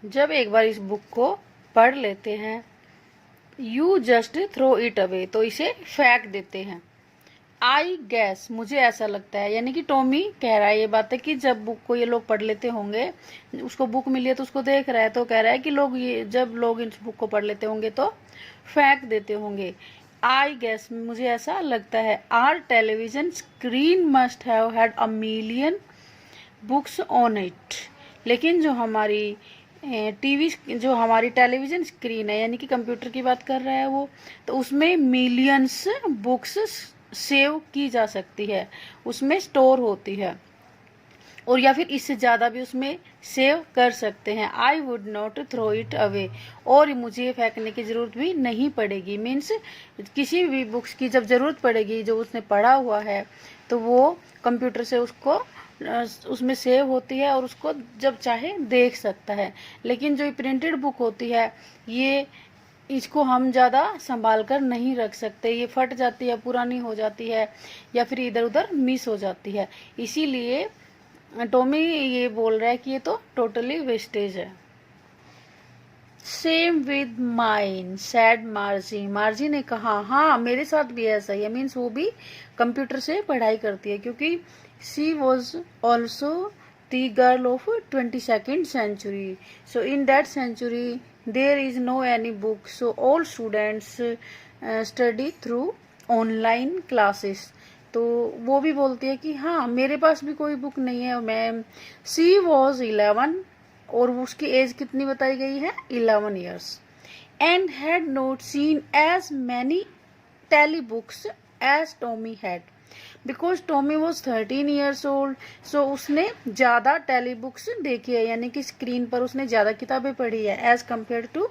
जब एक बार इस बुक को पढ़ लेते हैं, you just throw it away, तो इसे फेंक देते हैं। आई गैस, मुझे ऐसा लगता है, यानी कि टॉमी कह रहा है ये बात है कि जब बुक को ये लोग पढ़ लेते होंगे, उसको बुक मिली है तो उसको देख रहा है, तो कह रहा है कि जब लोग इस बुक को पढ़ लेते होंगे तो फेंक देते होंगे। आई गैस, मुझे ऐसा लगता है, our television screen must have had a million books on it, लेकिन जो हमारी टेलीविजन स्क्रीन है, यानी कि कंप्यूटर की बात कर रहा है वो, तो उसमें मिलियंस बुक्स सेव की जा सकती है, उसमें स्टोर होती है, और या फिर इससे ज़्यादा भी उसमें सेव कर सकते हैं। I would not throw it away, और मुझे फेंकने की ज़रूरत भी नहीं पड़ेगी। मीन्स किसी भी बुक्स की जब ज़रूरत पड़ेगी, जो उसने पढ़ा हुआ है, तो वो कंप्यूटर से उसमें सेव होती है और उसको जब चाहे देख सकता है। लेकिन जो प्रिंटेड बुक होती है, इसको हम ज़्यादा संभाल कर नहीं रख सकते, ये फट जाती है, पुरानी हो जाती है, या फिर इधर उधर मिस हो जाती है। इसीलिए टॉमी ये बोल रहा है कि ये तो टोटली वेस्टेज है। Same with mine sad मार्जी, Margie ने कहा हाँ मेरे साथ भी ऐसा ही है। मीन्स वो भी कंप्यूटर से पढ़ाई करती है, क्योंकि she was also the girl of 22nd century. So in that century there is no any book, so all students study through online classes. तो वो भी बोलती है कि हाँ मेरे पास भी कोई बुक नहीं है। मैं सी वॉज 11, और उसकी एज कितनी बताई गई है, 11 years, and had not seen as many tele books as Tommy had, because Tommy was 13 years old. So उसने ज़्यादा टेली बुक्स देखी है, यानी कि स्क्रीन पर उसने ज़्यादा किताबें पढ़ी है as compare to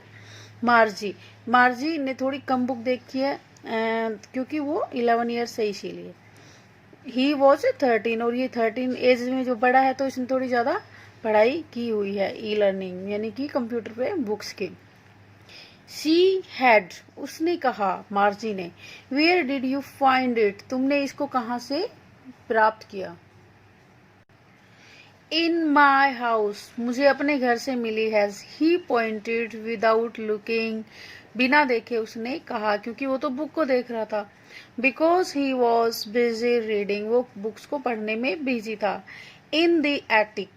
Margie. Margie ने थोड़ी कम बुक देखी है, क्योंकि वो 11 years है, इसीलिए ही वॉज 13, और ये 13 एज में जो बड़ा है, तो इसने थोड़ी ज़्यादा पढ़ाई की हुई है, ई लर्निंग यानी कि कंप्यूटर पे बुक्स की। शी हैड, उसने कहा, मार्जी ने, where did you find it, तुमने इसको कहाँ से प्राप्त किया। इन माई हाउस, मुझे अपने घर से मिली है। ही पॉइंटेड विदाउट लुकिंग, बिना देखे उसने कहा, क्योंकि वो तो बुक को देख रहा था। Because he was busy reading, वो बुक्स को पढ़ने में बिजी था। In the attic,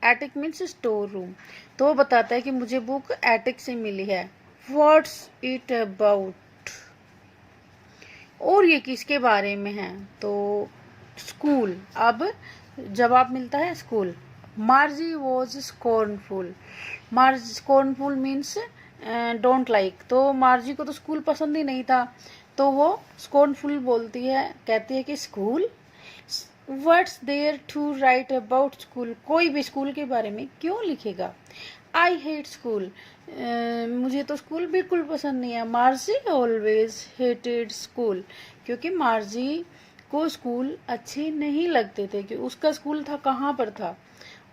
attic means store room, तो वो बताता है कि मुझे बुक एटिक से मिली है। व्हाट्स इट अबाउट, और ये किसके बारे में है, तो स्कूल। अब जवाब मिलता है school. Margie was scornful, Margie scornful means don't like, तो मार्जी को तो स्कूल पसंद ही नहीं था, तो वो स्कॉर्नफुल बोलती है, कहती है कि school, what's there to write about school, कोई भी स्कूल के बारे में क्यों लिखेगा। आई हेट स्कूल, मुझे तो स्कूल बिल्कुल पसंद नहीं है। मार्जी ऑलवेज हेटेड स्कूल, क्योंकि मार्जी को स्कूल अच्छे नहीं लगते थे, कि उसका स्कूल था कहाँ पर था,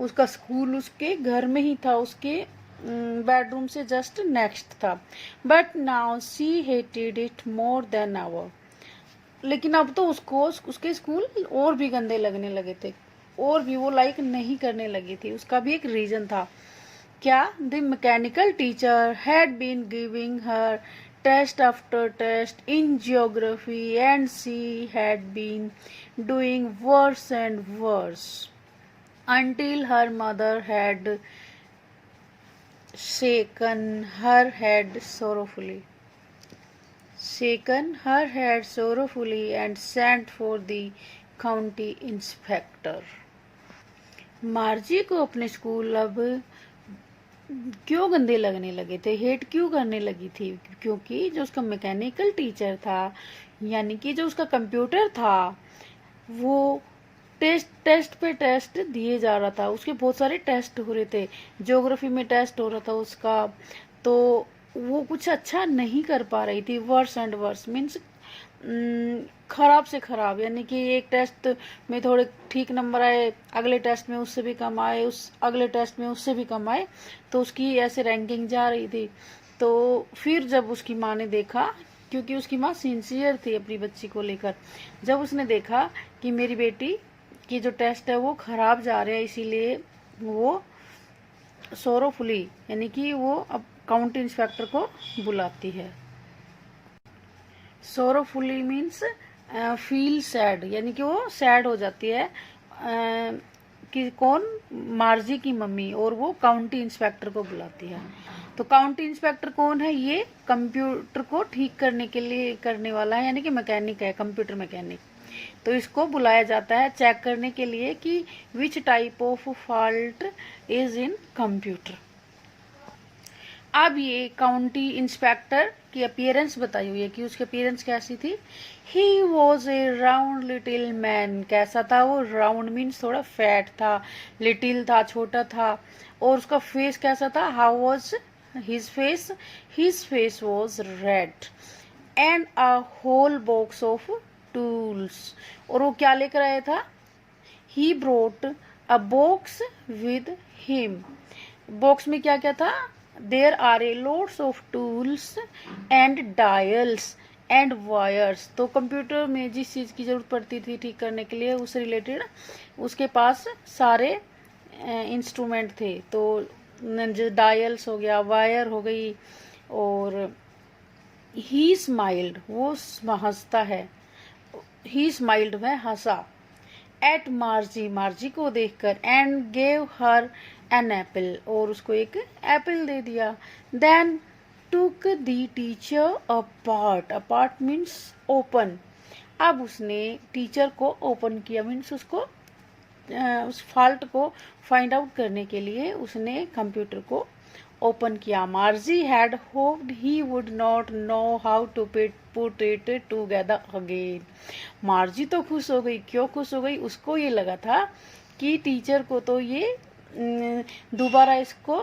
उसका स्कूल उसके घर में ही था, उसके बेडरूम से जस्ट नेक्स्ट था। But now she hated it more than ever, लेकिन अब तो उसको उसके स्कूल और भी गंदे लगने लगे थे, और भी वो लाइक नहीं करने लगी थी। उसका भी एक रीजन था, क्या, the mechanical teacher had been giving her test after test in geography, and she had been doing worse and worse until her mother had shaken her head sorrowfully, and sent for the county inspector. मार्जी को अपने school अब क्यों गंदे लगने लगे थे, hate क्यों करने लगी थी, क्योंकि जो उसका मैकेनिकल टीचर था, यानी कि जो उसका कंप्यूटर था, वो टेस्ट पे टेस्ट दिए जा रहा था, उसके बहुत सारे टेस्ट हो रहे थे, ज्योग्राफी में टेस्ट हो रहा था उसका, तो वो कुछ अच्छा नहीं कर पा रही थी। वर्स एंड वर्स मीन्स खराब से खराब, यानी कि एक टेस्ट में थोड़े ठीक नंबर आए, अगले टेस्ट में उससे भी कम आए, उस अगले टेस्ट में उससे भी कम आए, तो उसकी ऐसे रैंकिंग जा रही थी। तो फिर जब उसकी माँ ने देखा, क्योंकि उसकी माँ सिंसियर थी अपनी बच्ची को लेकर, जब उसने देखा कि मेरी बेटी की जो टेस्ट है वो खराब जा रहे हैं, इसीलिए वो सोरोफुली यानी कि वो अब काउंटी इंस्पेक्टर को बुलाती है। सोरोफुली मीन्स फील सैड, यानी कि वो सैड हो जाती है कि कौन, मार्जी की मम्मी, और वो काउंटी इंस्पेक्टर को बुलाती है। तो काउंटी इंस्पेक्टर कौन है? ये कंप्यूटर को ठीक करने के लिए करने वाला है, यानी कि मैकेनिक है, कंप्यूटर मैकेनिक। तो इसको बुलाया जाता है चेक करने के लिए कि which type of fault is in computer. अब ये काउंटी इंस्पेक्टर की अपीयरेंस बताई हुई है कि उसकी अपीयरेंस कैसी थी। He was a round little man. कैसा था वो? राउंड मीन्स थोड़ा फैट था, लिटिल था, छोटा था। और उसका फेस कैसा था? How was his face? His face was red and a whole box of tools. और वो क्या लेकर आया था? He brought a box with him. Box में क्या क्या था? There are a loads of tools and dials and wires. तो कंप्यूटर में जिस चीज़ की जरूरत पड़ती थी ठीक करने के लिए, उससे रिलेटेड उसके पास सारे इंस्ट्रूमेंट थे। तो जो डायल्स हो गया, वायर हो गई, और ही स्माइल्ड, वो हंसता है, ही स्माइल्ड में हंसा, एट मार्जी, मार्जी को देखकर, and gave her an apple, और उसको एक एप्पल दे दिया। Then took the teacher apart, apart means open. अब उसने टीचर को ओपन किया, मीन्स उसको उस फॉल्ट को फाइंड आउट करने के लिए उसने कंप्यूटर को ओपन किया। Margie had hoped he would not know how to put it together again. Margie तो खुश हो गई। क्यों खुश हो गई? उसको ये लगा था कि टीचर को तो ये दोबारा इसको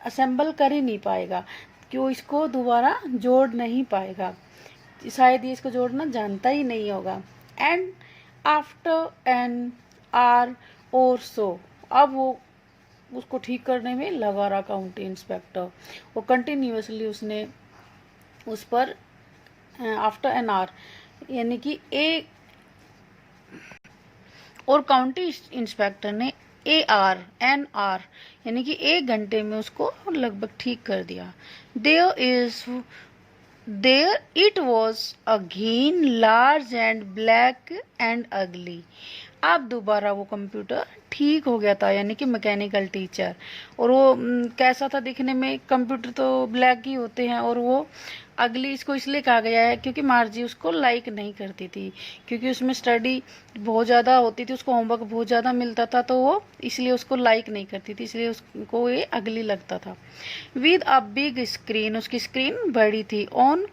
असेंबल कर ही नहीं पाएगा, क्यों इसको दोबारा जोड़ नहीं पाएगा, शायद ये इसको जोड़ना जानता ही नहीं होगा। एंड आफ्टर एन आर और सो, अब वो उसको ठीक करने में लगा रहा काउंटी इंस्पेक्टर। वो कंटिन्यूअसली उसने उस पर आफ्टर एन आर यानी कि ए, और काउंटी इंस्पेक्टर ने AR यानी कि 1 घंटे में उसको लगभग ठीक कर दिया। There it was again large and black and ugly. अब दोबारा वो कंप्यूटर ठीक हो गया था, यानी कि मैकेनिकल टीचर। और वो कैसा था दिखने में? कंप्यूटर तो ब्लैक ही होते हैं, और वो अगली इसको इसलिए कहा गया है क्योंकि मार्जी उसको लाइक नहीं करती थी, क्योंकि उसमें स्टडी बहुत ज़्यादा होती थी, उसको होमवर्क बहुत ज़्यादा मिलता था, तो वो इसलिए उसको लाइक नहीं करती थी, इसलिए उसको ये अगली लगता था। विद अ बिग स्क्रीन, उसकी स्क्रीन बड़ी थी, on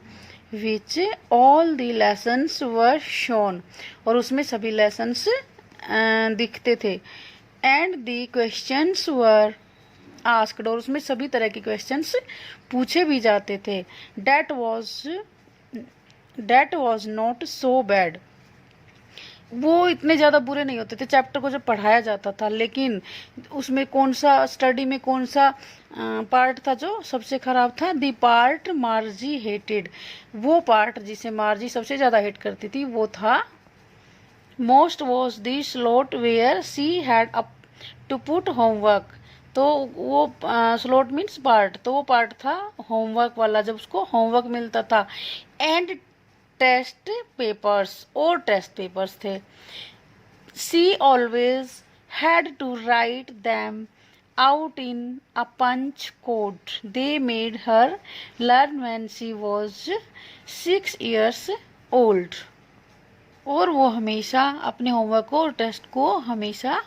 which all the lessons were shown, और उसमें सभी लेसन्स दिखते थे। And the questions were asked, और उसमें सभी तरह के क्वेश्चंस पूछे भी जाते थे। That was not so bad, वो इतने ज़्यादा बुरे नहीं होते थे चैप्टर को जब पढ़ाया जाता था, लेकिन उसमें कौन सा स्टडी में कौन सा पार्ट था जो सबसे खराब था? दी पार्ट मार्जी हेटेड, वो पार्ट जिसे मार्जी सबसे ज़्यादा हेट करती थी वो था most was the slot where she had up to put homework. तो वो स्लॉट मीन्स पार्ट, तो वो पार्ट था होमवर्क वाला, जब उसको होमवर्क मिलता था। एंड टेस्ट पेपर्स, और टेस्ट पेपर्स थे। She always had to write them out in a punch code they made her learn when she was 6 years old। और वो हमेशा अपने होमवर्क को और टेस्ट को हमेशा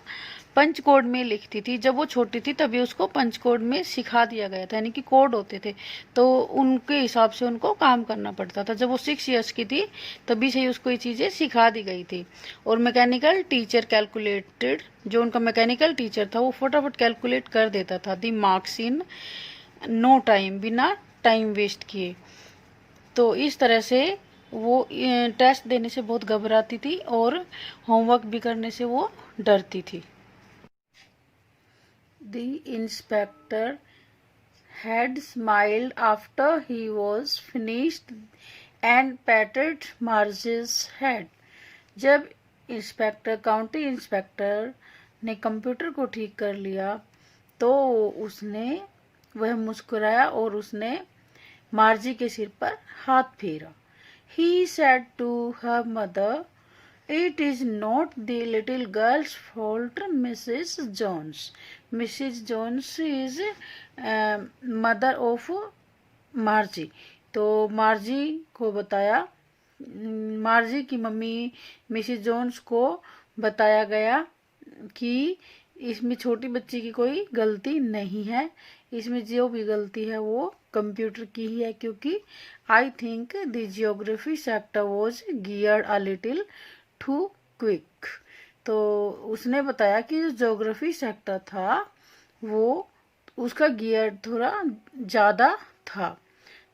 पंच कोड में लिखती थी। जब वो छोटी थी तभी उसको पंच कोड में सिखा दिया गया था, यानी कि कोड होते थे, तो उनके हिसाब से उनको काम करना पड़ता था। जब वो 6 इयर्स की थी तभी से ही उसको ये चीज़ें सिखा दी गई थी। और मैकेनिकल टीचर कैलकुलेटेड, जो उनका मैकेनिकल टीचर था वो फटाफट कैलकुलेट कर देता था the marks in no time, बिना टाइम वेस्ट किए। तो इस तरह से वो टेस्ट देने से बहुत घबराती थी और होमवर्क भी करने से वो डरती थी। The inspector had smiled after he was finished and patted Marge's head। जब इंस्पेक्टर, काउंटी इंस्पेक्टर ने कंप्यूटर को ठीक कर लिया तो वह मुस्कुराया और उसने मार्जी के सिर पर हाथ फेरा। He said to her mother, "It is not the little girl's fault, Mrs. Jones." Mrs. Jones is mother of मार्जी। तो मार्जी को बताया, मार्जी की मम्मी मिसेस जोन्स को बताया गया कि इसमें छोटी बच्ची की कोई गलती नहीं है, इसमें जो भी गलती है वो कंप्यूटर की ही है, क्योंकि I think the geography sector was geared a little too quick. तो उसने बताया कि जो ज्योग्राफी सेक्टर था वो उसका गियर थोड़ा ज़्यादा था।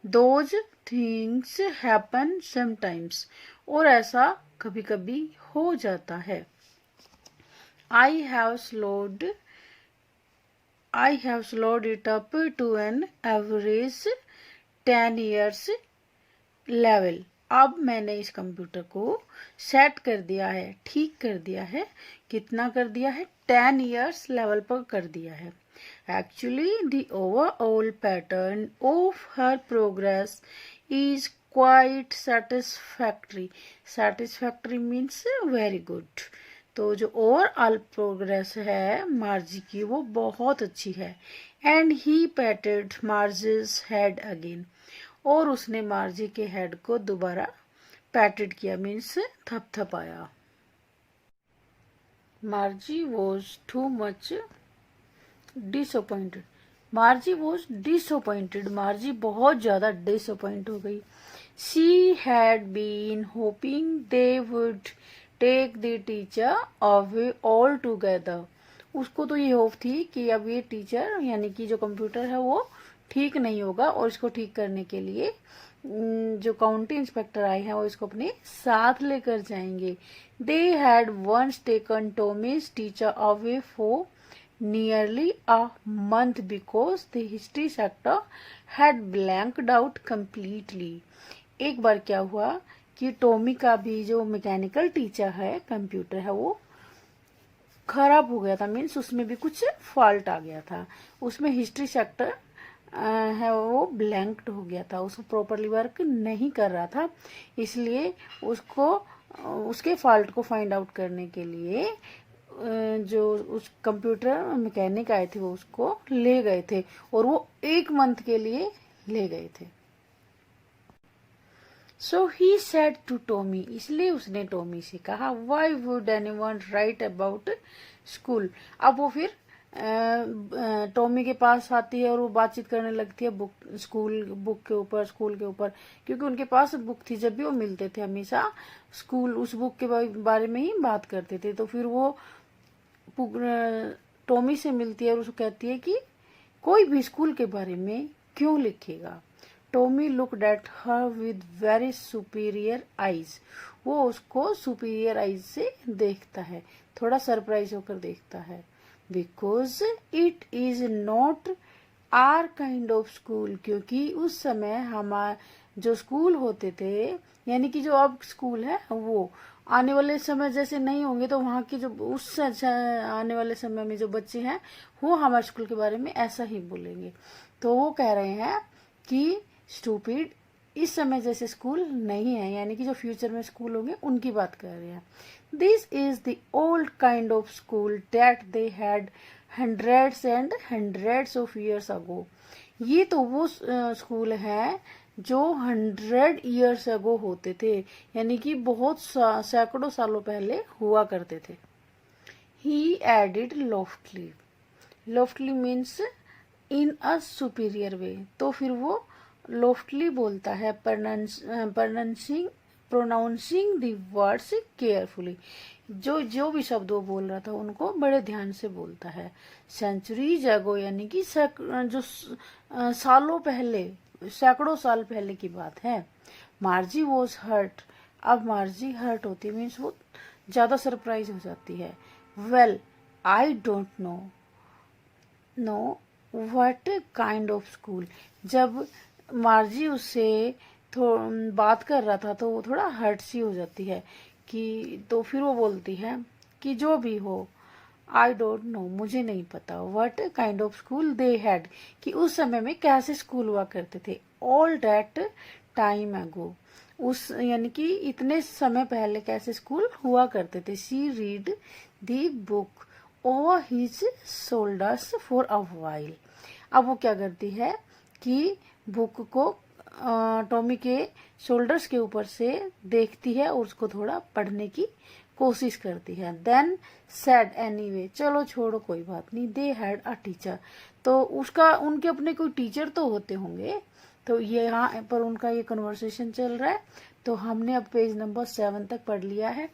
दोज थिंग्स हैपन समटाइम्स, और ऐसा कभी कभी हो जाता है। I have slowed it up to an average 10 years level. अब मैंने इस कंप्यूटर को सेट कर दिया है, ठीक कर दिया है। कितना कर दिया है? 10 years लेवल पर कर दिया है। Actually, the overall pattern of her progress is quite satisfactory. Satisfactory means very good. तो जो ओवरऑल प्रोग्रेस है मार्जी की वो बहुत अच्छी है। And he patted Margie's head again, और उसने मार्जी के हेड को दोबारा पैटेड किया, मीन्स थपथपाया। Margie was too much disappointed. Margie was disappointed, Margie बहुत ज्यादा डिसअपॉइंट हो गई। She had been hoping they would take the teacher away altogether. उसको तो ये होप थी कि अब ये टीचर यानी कि जो कंप्यूटर है वो ठीक नहीं होगा, और इसको ठीक करने के लिए जो काउंटी इंस्पेक्टर आए हैं वो इसको अपने साथ लेकर जाएंगे। They had once taken Tommy's teacher away for nearly a month because the history sector had blanked out completely. एक बार क्या हुआ कि टॉमी का भी जो मैकेनिकल टीचर है, कंप्यूटर है, वो खराब हो गया था, मीन्स उसमें भी कुछ फॉल्ट आ गया था। उसमें हिस्ट्री सेक्टर है वो ब्लैंक्ड हो गया था, उसको प्रॉपरली वर्क नहीं कर रहा था। इसलिए उसको उसके फॉल्ट को फाइंड आउट करने के लिए जो उस कंप्यूटर मैकेनिक आए थे वो उसको ले गए थे, और वो 1 मंथ के लिए ले गए थे। So he said to Tommy, इसलिए उसने टॉमी से कहा, Why would anyone write about school? अब वो फिर टॉमी के पास आती है और वो बातचीत करने लगती है बुक के ऊपर, स्कूल के ऊपर, क्योंकि उनके पास बुक थी। जब भी वो मिलते थे हमेशा स्कूल उस बुक के बारे में ही बात करते थे। तो फिर वो टॉमी से मिलती है और उसको कहती है कि कोई भी स्कूल के बारे में क्यों लिखेगा। Tommy looked at her with very superior eyes. वो उसको सुपीरियर आईज से देखता है, थोड़ा सरप्राइज होकर देखता है। Because it is not our kind of school, क्योंकि उस समय हमारे जो स्कूल होते थे, यानी कि जो अब स्कूल है वो आने वाले समय जैसे नहीं होंगे, तो वहाँ के जो उस आने वाले समय में जो बच्चे हैं वो हमारे स्कूल के बारे में ऐसा ही बोलेंगे। तो वो कह रहे हैं कि स्टूपिड, इस समय जैसे स्कूल नहीं है, यानी कि जो फ्यूचर में स्कूल होंगे उनकी बात कर रहे हैं। This is the old kind of school that they had hundreds and hundreds of years ago. ये तो वो स्कूल है जो 100 ईयर्स अगो होते थे, यानी कि बहुत सैकड़ों सालों पहले हुआ करते थे। He added loftily, loftily means in a superior way, तो फिर वो लॉफ्टली बोलता है, प्रोनाउंसिंग द वर्ड्स केयरफुली। जो भी शब्द वो बोल रहा था उनको बड़े ध्यान से बोलता है। सेंचुरीज अगो यानी कि जो सालों पहले, सैकड़ों साल पहले की बात है। मार्जी वॉज हर्ट, अब मार्जी हर्ट होती मीन्स वो ज्यादा सरप्राइज हो जाती है। Well I don't know what kind of school. जब मार्जी उससे बात कर रहा था तो वो थोड़ा हर्ट सी हो जाती है कि, तो फिर वो बोलती है कि जो भी हो, आई डोंट नो, मुझे नहीं पता। What kind of school they had, कि उस समय में कैसे स्कूल हुआ करते थे। ऑल दैट टाइम अगो, उस यानी कि इतने समय पहले कैसे स्कूल हुआ करते थे। She read the book over his shoulders for a while. अब वो क्या करती है कि बुक को टॉमी के शोल्डर्स के ऊपर से देखती है और उसको थोड़ा पढ़ने की कोशिश करती है। देन सैड एनीवे, चलो छोड़ो कोई बात नहीं। दे हैड अ टीचर, तो उसका उनके अपने कोई टीचर तो होते होंगे। तो ये यहाँ पर उनका ये कन्वर्सेशन चल रहा है। तो हमने अब पेज नंबर 7 तक पढ़ लिया है।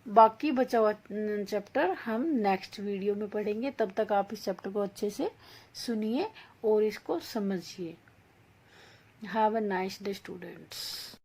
बाकी बचा हुआ चैप्टर हम नेक्स्ट वीडियो में पढ़ेंगे। तब तक आप इस चैप्टर को अच्छे से सुनिए और इसको समझिए। Have a nice day students.